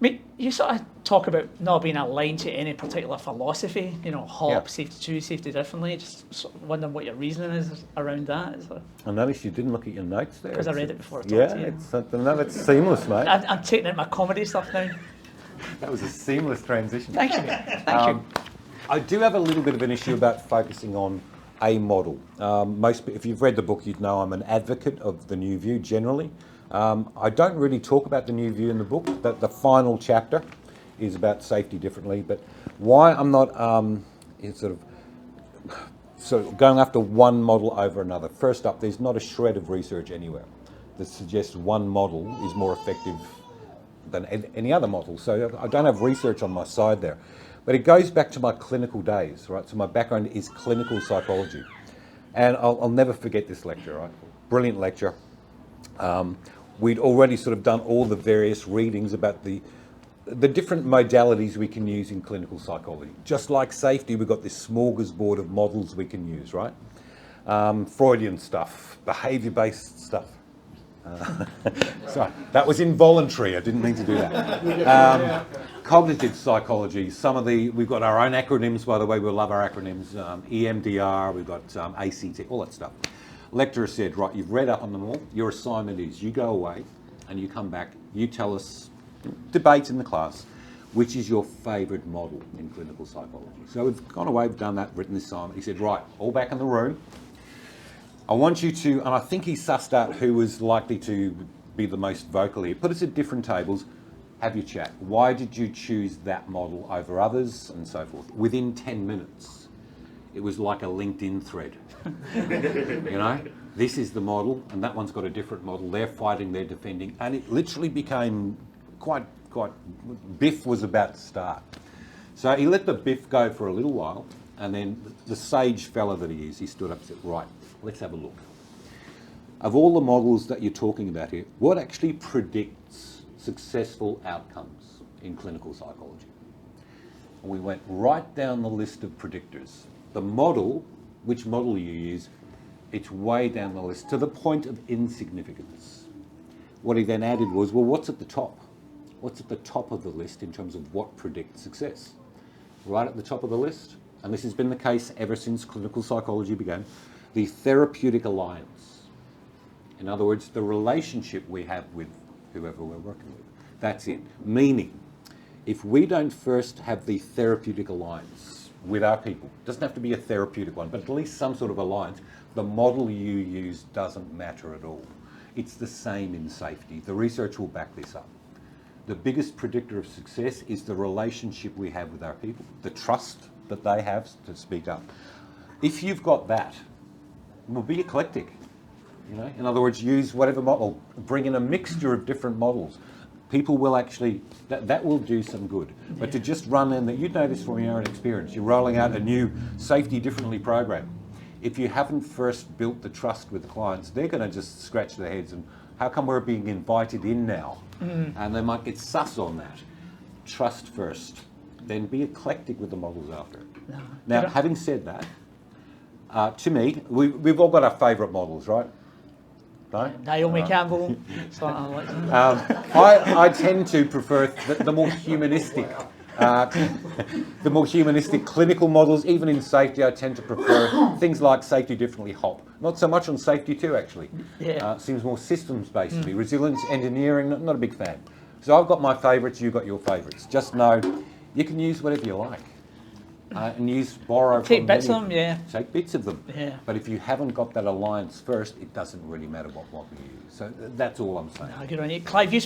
mean, you sort of talk about not being aligned to any particular philosophy, hop, Yeah. safety choose, safety differently. Just sort of wondering what your reasoning is around that. I noticed you didn't look at your notes there. Because I read it before I talked Yeah, to you. it's seamless, mate. I'm taking out my comedy stuff now. That was a seamless transition. Thank you. Thank you. I do have a little bit of an issue about focusing on a model. If you've read the book, you'd know I'm an advocate of the new view generally. I don't really talk about the new view in the book. The final chapter is about safety differently, but why I'm not sort of going after one model over another. First up, there's not a shred of research anywhere that suggests one model is more effective than any other model. So I don't have research on my side there. But it goes back to my clinical days, right? So my background is clinical psychology. And I'll never forget this lecture, right? Brilliant lecture. We'd already sort of done all the various readings about the different modalities we can use in clinical psychology. Just like safety, we've got this smorgasbord of models we can use, right? Freudian stuff, behaviour-based stuff. Sorry, that was involuntary. I didn't mean to do that. Cognitive psychology. We've got our own acronyms, by the way. We love our acronyms. EMDR. We've got ACT. All that stuff. Lecturer said, right, you've read up on them all. Your assignment is you go away and you come back. You tell us, debate in the class, which is your favourite model in clinical psychology. So we've gone away, we've done that, written this assignment. He said, right, all back in the room. I want you to, and I think he sussed out who was likely to be the most vocal here. Put us at different tables, have your chat. Why did you choose that model over others, and so forth? Within 10 minutes, it was like a LinkedIn thread. This is the model, and that one's got a different model. They're fighting, they're defending, and it literally became quite. Biff was about to start. So he let the biff go for a little while, and then the sage fella that he is, he stood up and said, right, let's have a look. Of all the models that you're talking about here, what actually predicts successful outcomes in clinical psychology? And we went right down the list of predictors. The model, which model you use, it's way down the list to the point of insignificance. What he then added was, well, what's at the top? What's at the top of the list in terms of what predicts success? Right at the top of the list, and this has been the case ever since clinical psychology began, the therapeutic alliance. In other words, the relationship we have with whoever we're working with. That's it. Meaning, if we don't first have the therapeutic alliance with our people, it doesn't have to be a therapeutic one, but at least some sort of alliance, the model you use doesn't matter at all. It's the same in safety. The research will back this up. The biggest predictor of success is the relationship we have with our people, the trust that they have to speak up. If you've got that, well, be eclectic. In other words, use whatever model, bring in a mixture of different models. People will actually, that will do some good. But to just run in that, you'd know this from your own experience, you're rolling out a new safety differently program. If you haven't first built the trust with the clients, they're going to just scratch their heads and how come we're being invited in now? And they might get sus on that. Trust first, then be eclectic with the models after. Now, having said that, to me, we've all got our favourite models, right? Naomi Campbell. I tend to prefer the more humanistic, clinical models. Even in safety, I tend to prefer things like safety differently, HOP. Not so much on safety too, actually. Yeah. Seems more systems-based to me. Resilience, engineering, not a big fan. So I've got my favourites, you've got your favourites. Just know you can use whatever you like. And borrow Take from bits many of them, yeah. Take bits of them. Yeah. But if you haven't got that alliance first, it doesn't really matter what you use. So that's all I'm saying. Good on you. Clive, you